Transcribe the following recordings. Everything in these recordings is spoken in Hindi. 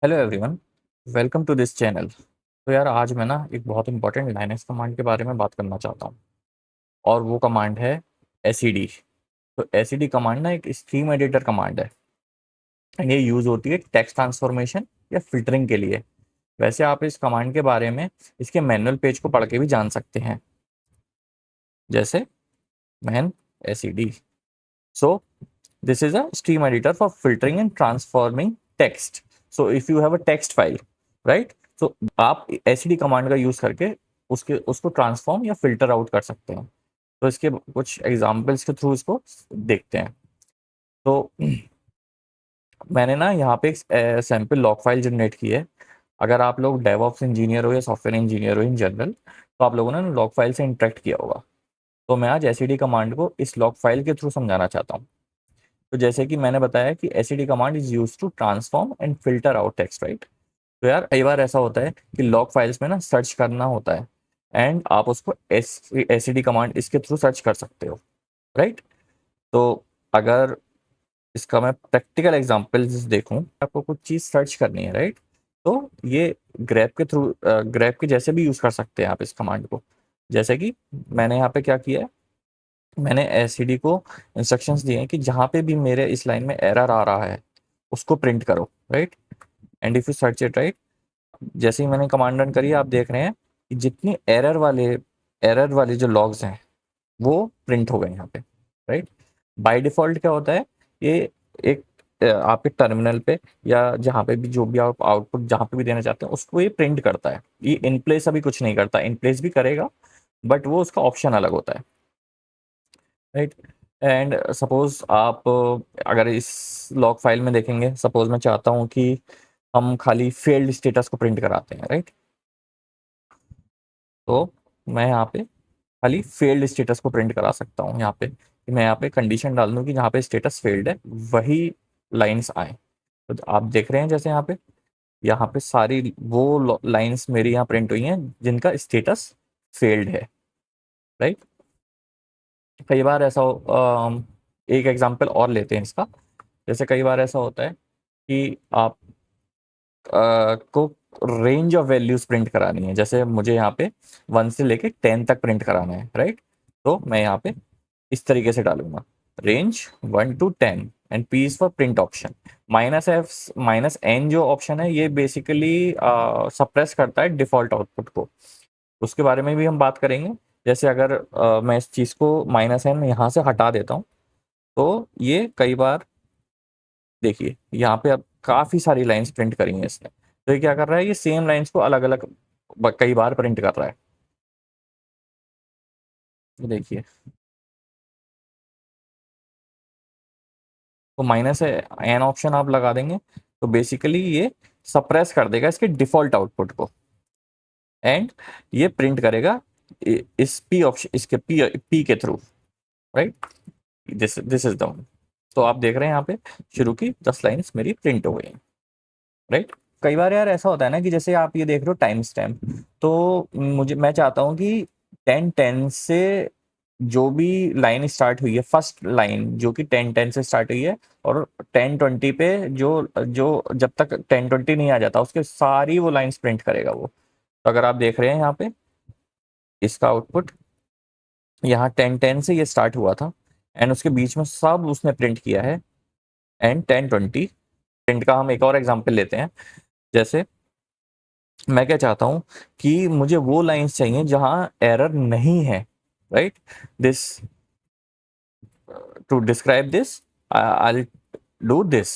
Hello everyone, welcome to this channel. तो यार आज मैं ना एक बहुत इंपॉर्टेंट लाइनक्स कमांड के बारे में बात करना चाहता हूँ और वो कमांड है एसईडी। तो एसईडी कमांड ना एक स्ट्रीम एडिटर कमांड है एंड ये यूज़ होती है टेक्स्ट ट्रांसफॉर्मेशन या फिल्टरिंग के लिए। वैसे आप इस कमांड के बारे में इसके मैनुअल पेज को पढ़ के भी जान सकते हैं, जैसे man SED. So this is a stream editor for filtering and transforming text. So if you have a text file, right, so आप एसईडी कमांड का यूज करके उसको ट्रांसफॉर्म या फिल्टर आउट कर सकते हैं। तो इसके कुछ एग्जांपल्स के थ्रू इसको देखते हैं। तो मैंने ना यहाँ पे एक सैम्पल लॉग फाइल जनरेट की है। अगर आप लोग डेवऑप्स इंजीनियर हो या सॉफ्टवेयर इंजीनियर हो इन जनरल, तो आप लोगों ने लॉग फाइल से इंटरेक्ट किया होगा। तो मैं आज एसईडी कमांड को इस लॉग फाइल के थ्रू समझाना चाहता हूँ। तो जैसे कि मैंने बताया कि SED command is use to transform and filter out text, right. तो यार कई बार ऐसा होता है कि लॉग फाइल्स में ना सर्च करना होता है एंड आप उसको एसईडी कमांड इसके थ्रू सर्च कर सकते हो, राइट। तो अगर इसका मैं प्रैक्टिकल एग्जांपल देखूं, आपको कुछ चीज़ सर्च करनी है, राइट। तो ये ग्रैब के थ्रू ग्रैब के जैसे भी यूज़ कर सकते हैं आप इस कमांड को। जैसे कि मैंने यहाँ पे क्या किया है, मैंने एसईडी को इंस्ट्रक्शंस दिए हैं कि जहाँ पे भी मेरे इस लाइन में एरर आ रहा है उसको प्रिंट करो, right. And if you search it, right, जैसे ही मैंने कमांड रन करी आप देख रहे हैं कि जितनी एरर वाले जो लॉग्स हैं वो प्रिंट हो गए यहाँ पे, राइट। बाय डिफॉल्ट क्या होता है, ये एक आपके टर्मिनल पे या जहाँ पे भी जो भी आप आउटपुट जहाँ पे भी देना चाहते हैं उसको ये प्रिंट करता है। ये इन प्लेस अभी कुछ नहीं करता, इन प्लेस भी करेगा बट वो उसका ऑप्शन अलग होता है, राइट। एंड सपोज आप अगर इस लॉग फाइल में देखेंगे, सपोज मैं चाहता हूँ कि हम खाली फेल्ड स्टेटस को प्रिंट कराते हैं, राइट। तो मैं यहाँ पे खाली फेल्ड स्टेटस को प्रिंट करा सकता हूँ। यहाँ पे कि मैं यहाँ पे कंडीशन डाल दूँ कि जहाँ पे स्टेटस फेल्ड है वही लाइंस आए। तो आप देख रहे हैं जैसे यहाँ पे सारी वो लाइंस मेरी यहाँ प्रिंट हुई हैं जिनका स्टेटस फेल्ड है, राइट। कई बार ऐसा एक एग्जांपल और लेते हैं इसका। जैसे कई बार ऐसा होता है कि आप को रेंज ऑफ वैल्यूज प्रिंट करानी है। जैसे मुझे यहाँ पे 1 से लेके 10 तक प्रिंट कराना है, राइट। तो मैं यहाँ पे इस तरीके से डालूंगा, range 1 to 10 and P is for print option. -F -N जो ऑप्शन है ये बेसिकली सप्रेस करता है डिफॉल्ट आउटपुट को। उसके बारे में भी हम बात करेंगे। जैसे अगर मैं इस चीज़ को -N यहाँ से हटा देता हूँ तो ये कई बार देखिए यहाँ पे अब काफ़ी सारी लाइंस प्रिंट करी हैं इसने। तो ये क्या कर रहा है, ये सेम लाइंस को अलग अलग कई बार प्रिंट कर रहा है। ये देखिए, तो -N ऑप्शन आप लगा देंगे तो बेसिकली ये सप्रेस कर देगा इसके डिफॉल्ट आउटपुट को एंड ये प्रिंट करेगा इस पी ऑप्शन, इसके पी के through, right. This is the one. तो आप देख रहे हैं यहाँ पे शुरू की 10 लाइंस मेरी प्रिंट हो गई हैं, राइट। कई बार यार ऐसा होता है ना कि जैसे आप ये देख रहे हो टाइम स्टैम्प, तो मैं चाहता हूँ कि 10-10 से जो भी लाइन स्टार्ट हुई है, फर्स्ट लाइन जो कि 10-10 से स्टार्ट हुई है और 10-20 पे जो जो जब तक 10-20 नहीं आ जाता उसके सारी वो लाइंस प्रिंट करेगा वो। तो अगर आप देख रहे हैं यहाँ पे इसका आउटपुट, यहाँ 10-10 से ये स्टार्ट हुआ था एंड उसके बीच में सब उसने प्रिंट किया है एंड 10-20 प्रिंट का। हम एक और एग्जाम्पल लेते हैं। जैसे मैं क्या चाहता हूँ कि मुझे वो लाइंस चाहिए जहां एरर नहीं है, right. This to describe this I do this.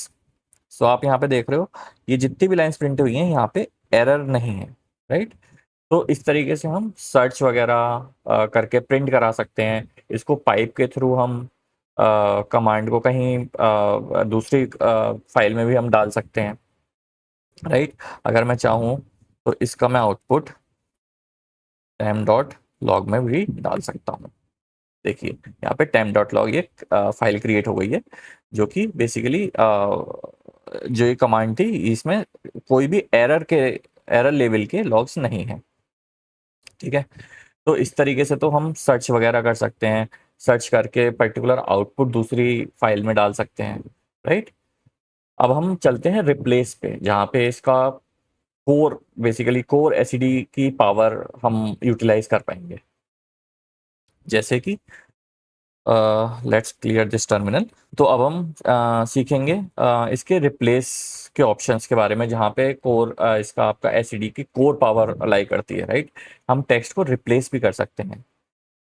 So आप यहाँ पे देख रहे हो ये जितनी भी लाइंस प्रिंट हुई हैं यहाँ पे एरर नहीं है, राइट। तो इस तरीके से हम सर्च वगैरह करके प्रिंट करा सकते हैं। इसको पाइप के थ्रू हम कमांड को कहीं दूसरी फाइल में भी हम डाल सकते हैं, राइट। अगर मैं चाहूँ तो इसका मैं आउटपुट temp.log में भी डाल सकता हूँ। देखिए यहाँ पे temp.log ये फाइल क्रिएट हो गई है जो कि बेसिकली जो ये कमांड थी इसमें कोई भी एरर लेवल के लॉग्स नहीं है, ठीक है। तो इस तरीके से तो हम सर्च वगैरह कर सकते हैं, सर्च करके पर्टिकुलर आउटपुट दूसरी फाइल में डाल सकते हैं, राइट। अब हम चलते हैं रिप्लेस पे, जहाँ पे इसका कोर, बेसिकली कोर एसईडी की पावर हम यूटिलाइज कर पाएंगे। जैसे कि लेट्स क्लियर दिस टर्मिनल। तो अब हम सीखेंगे इसके रिप्लेस के ऑप्शंस के बारे में, जहाँ पे कोर इसका आपका एसईडी की कोर पावर अलाई करती है, राइट। हम टेक्स्ट को रिप्लेस भी कर सकते हैं।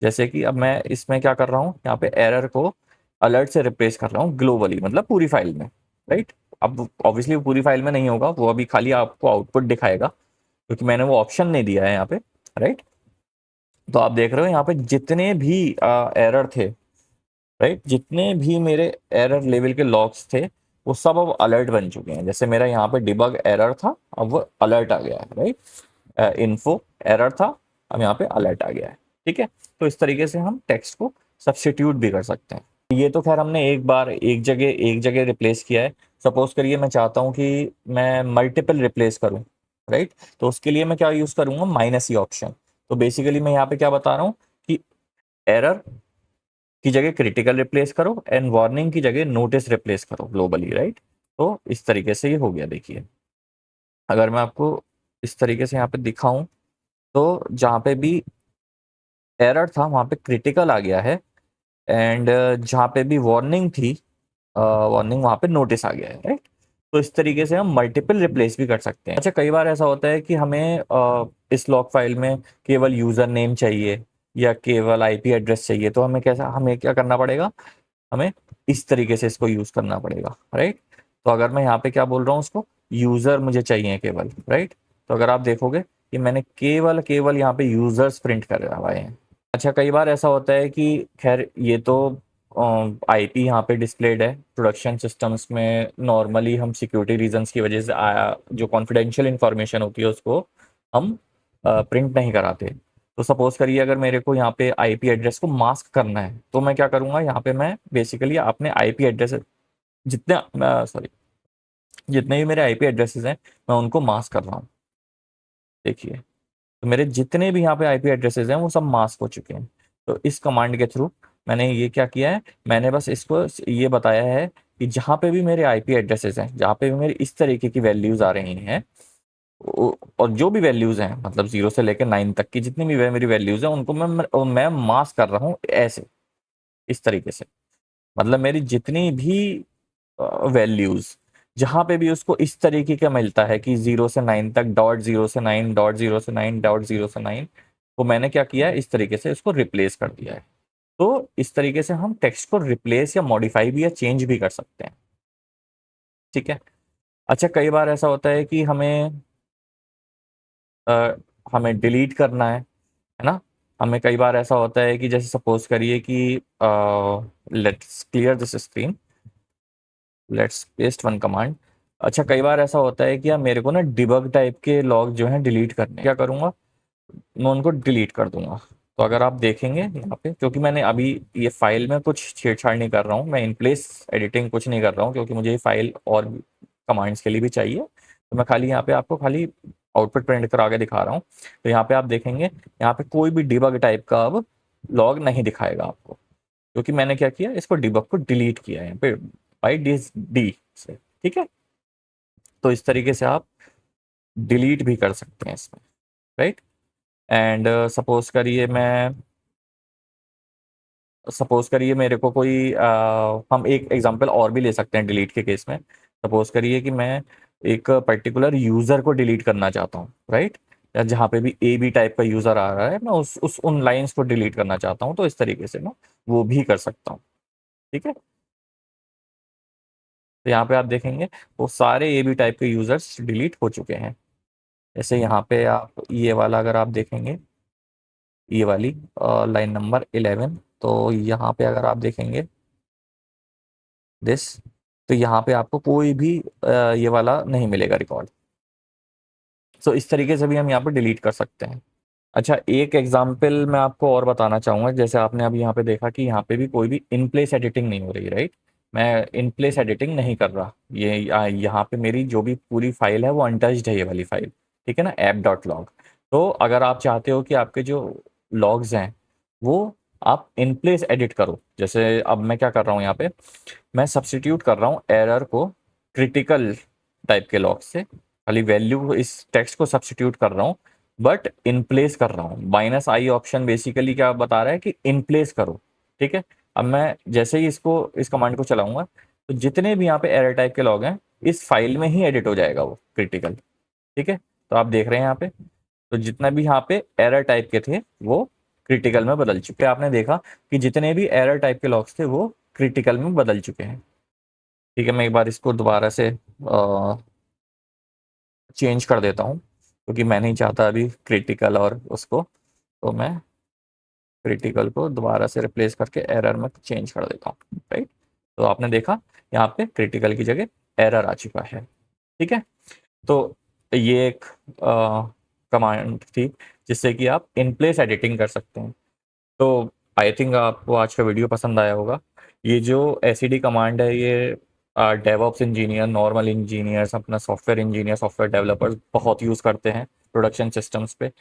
जैसे कि अब मैं इसमें क्या कर रहा हूँ, यहाँ पे एरर को अलर्ट से रिप्लेस कर रहा हूँ ग्लोबली, मतलब पूरी फाइल में, राइट। अब ऑब्वियसली वो पूरी फाइल में नहीं होगा, वो अभी खाली आपको आउटपुट दिखाएगा, क्योंकि मैंने वो ऑप्शन नहीं दिया है यहाँ पे, राइट। तो आप देख रहे हो यहाँ पे जितने भी एरर थे, राइट, जितने भी मेरे एरर लेवल के लॉग्स थे, वो सब अब अलर्ट बन चुके हैं। जैसे मेरा यहाँ पे डिबग एरर था, अब वो अलर्ट आ गया है, राइट। इन्फो एरर था, अब यहाँ पे अलर्ट आ गया है, ठीक है। तो इस तरीके से हम टेक्स्ट को सब्स्टिट्यूट भी कर सकते हैं। ये तो खैर हमने एक बार एक जगह रिप्लेस किया है। सपोज करिए मैं चाहता हूँ कि मैं मल्टीपल रिप्लेस करूँ, राइट। तो उसके लिए मैं क्या यूज़ करूँगा, माइनस ई ऑप्शन। तो बेसिकली मैं यहाँ पे क्या बता रहा हूँ कि एरर की जगह क्रिटिकल रिप्लेस करो एंड वार्निंग की जगह नोटिस रिप्लेस करो ग्लोबली, राइट। तो इस तरीके से ये हो गया। देखिए, अगर मैं आपको इस तरीके से यहाँ पे दिखाऊं, तो जहाँ पे भी एरर था वहाँ पे क्रिटिकल आ गया है, एंड जहाँ पे भी वार्निंग थी, वार्निंग वहाँ पे नोटिस आ गया है, राइट। तो इस तरीके से हम मल्टीपल रिप्लेस भी कर सकते हैं। अच्छा, कई बार ऐसा होता है कि हमें इस लॉग फाइल में केवल यूज़र नेम चाहिए या केवल आईपी एड्रेस चाहिए, तो हमें क्या करना पड़ेगा, हमें इस तरीके से इसको यूज़ करना पड़ेगा, राइट। तो अगर मैं यहाँ पे क्या बोल रहा हूँ, उसको यूज़र मुझे चाहिए केवल, राइट। तो अगर आप देखोगे कि मैंने केवल केवल यहाँ पे यूज़र्स प्रिंट कर हुआ है। अच्छा, कई बार ऐसा होता है कि खैर ये तो आईपी यहाँ पे डिस्प्लेड है प्रोडक्शन सिस्टम्स में। नॉर्मली हम सिक्योरिटी रीजंस की वजह से जो कॉन्फिडेंशियल इंफॉर्मेशन होती है उसको हम प्रिंट नहीं कराते। तो सपोज करिए अगर मेरे को यहाँ पे आईपी एड्रेस को मास्क करना है, तो मैं क्या करूँगा, यहाँ पे मैं बेसिकली अपने आईपी एड्रेस जितने सॉरी जितने भी मेरे आईपी एड्रेसेस हैं, मैं उनको मास्क कर रहा हूँ। देखिए, तो मेरे जितने भी यहाँ पे आईपी एड्रेसेस हैं वो सब मास्क हो चुके हैं। तो इस कमांड के थ्रू मैंने ये क्या किया है, मैंने बस इसको ये बताया है कि जहाँ पे भी मेरे आईपी एड्रेसेस हैं, जहाँ पे भी मेरी इस तरीके की वैल्यूज आ रही हैं, और जो भी वैल्यूज हैं, मतलब 0 से लेकर 9 तक की जितनी भी मेरी वैल्यूज हैं, उनको मैं मास्क कर रहा हूँ ऐसे, इस तरीके से। मतलब मेरी जितनी भी वैल्यूज, जहां पे भी उसको इस तरीके का मिलता है कि 0 से 9 तक, .0 से 9 वो मैंने क्या किया है, इस तरीके से इसको रिप्लेस कर दिया है। तो इस तरीके से हम टेक्स्ट को रिप्लेस या मॉडिफाई भी या चेंज भी कर सकते हैं, ठीक है। अच्छा, कई बार ऐसा होता है कि अ, हमें डिलीट करना है ना। हमें कई बार ऐसा होता है कि जैसे सपोज करिए कि let's clear this screen, let's paste one command. अच्छा, कई बार ऐसा होता है कि यार मेरे को ना डिबग टाइप के लॉग जो हैं डिलीट करने, क्या करूँगा, मैं उनको डिलीट कर दूंगा। तो अगर आप देखेंगे यहाँ पे, क्योंकि मैंने अभी ये फाइल में कुछ छेड़छाड़ नहीं कर रहा हूँ, मैं इन प्लेस एडिटिंग कुछ नहीं कर रहा हूँ, क्योंकि मुझे ये फाइल और कमांड्स के लिए भी चाहिए। तो मैं खाली यहाँ पे आपको खाली आउटपुट प्रिंट करा के दिखा रहा हूँ। तो यहाँ पे आप देखेंगे, यहाँ पे कोई भी डिबग टाइप का अब लॉग नहीं दिखाएगा आपको, क्योंकि मैंने क्या किया, इसको डिबग को डिलीट किया है यहाँ पे बाई डी से, ठीक है। तो इस तरीके से आप डिलीट भी कर सकते हैं इसमें, राइट। एंड सपोज करिए मेरे को कोई हम एक एग्जांपल और भी ले सकते हैं डिलीट के केस में। सपोज करिए कि मैं एक पर्टिकुलर यूज़र को डिलीट करना चाहता हूँ, राइट। या जहाँ पे भी ए बी टाइप का यूज़र आ रहा है, मैं उस उन लाइंस को डिलीट करना चाहता हूँ, तो इस तरीके से मैं वो भी कर सकता हूँ, ठीक है। तो यहाँ पे आप देखेंगे वो सारे ए बी टाइप के यूज़र्स डिलीट हो चुके हैं। जैसे यहाँ पे आप ये वाला अगर आप देखेंगे, ये वाली लाइन नंबर 11, तो यहाँ पे अगर आप देखेंगे दिस, तो यहाँ पे आपको कोई भी ये वाला नहीं मिलेगा रिकॉर्ड। सो इस तरीके से भी हम यहाँ पे डिलीट कर सकते हैं। अच्छा, एक एग्जांपल मैं आपको और बताना चाहूँगा। जैसे आपने अभी यहाँ पे देखा कि यहाँ पे भी कोई भी इन प्लेस एडिटिंग नहीं हो रही, राइट। मैं इन प्लेस एडिटिंग नहीं कर रहा, ये यहाँ पे मेरी जो भी पूरी फाइल है वो अनटच्ड है, ये वाली फाइल, ठीक है ना, app.log। तो अगर आप चाहते हो कि आपके जो लॉग्स हैं वो आप इन प्लेस एडिट करो, जैसे अब मैं क्या कर रहा हूँ यहाँ पे, मैं सब्सटीट्यूट कर रहा हूँ एरर को क्रिटिकल टाइप के लॉग से खाली वैल्यू इस टेक्स्ट को सब्स्टिट्यूट कर रहा हूँ, बट इन प्लेस कर रहा हूँ। माइनस आई ऑप्शन बेसिकली क्या बता रहा है कि इन प्लेस करो। ठीक है, अब मैं जैसे ही इस कमांड को चलाऊंगा तो जितने भी यहाँ पे एरर टाइप के लॉग हैं इस फाइल में ही एडिट हो जाएगा वो क्रिटिकल। ठीक है, तो आप देख रहे हैं यहाँ पे, तो जितना भी यहाँ पे एरर टाइप के थे वो क्रिटिकल में बदल चुके हैं। आपने देखा कि जितने भी एरर टाइप के लॉग्स थे वो क्रिटिकल में बदल चुके हैं। ठीक है, मैं एक बार इसको दोबारा से चेंज कर देता हूँ क्योंकि मैं नहीं चाहता अभी क्रिटिकल और उसको, तो मैं क्रिटिकल को दोबारा से रिप्लेस करके एरर में चेंज कर देता हूँ। राइट, तो आपने देखा यहाँ पे क्रिटिकल की जगह एरर आ चुका है। ठीक है, तो ये एक कमांड थी जिससे कि आप इन प्लेस एडिटिंग कर सकते हैं। तो आई थिंक आपको आज का वीडियो पसंद आया होगा। ये जो एसीडी कमांड है ये डेवऑप्स इंजीनियर, नॉर्मल इंजीनियर्स, अपना सॉफ्टवेयर इंजीनियर, सॉफ्टवेयर डेवलपर्स बहुत यूज़ करते हैं प्रोडक्शन सिस्टम्स पे।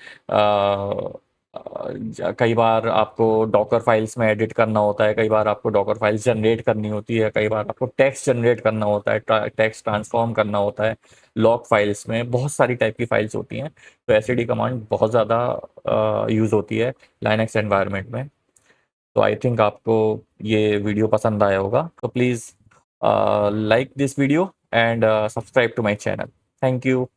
कई बार आपको डॉकर फाइल्स में एडिट करना होता है, कई बार आपको डॉकर फाइल्स जनरेट करनी होती है, कई बार आपको टेक्स्ट जनरेट करना होता है, टेक्स्ट ट्रांसफॉर्म करना होता है लॉग फाइल्स में। बहुत सारी टाइप की फाइल्स होती हैं, तो एसीडी कमांड बहुत ज़्यादा यूज़ होती है लाइनक्स एनवायरनमेंट में। तो आई थिंक आपको ये वीडियो पसंद आया होगा, तो please like this video and subscribe to my channel. Thank you.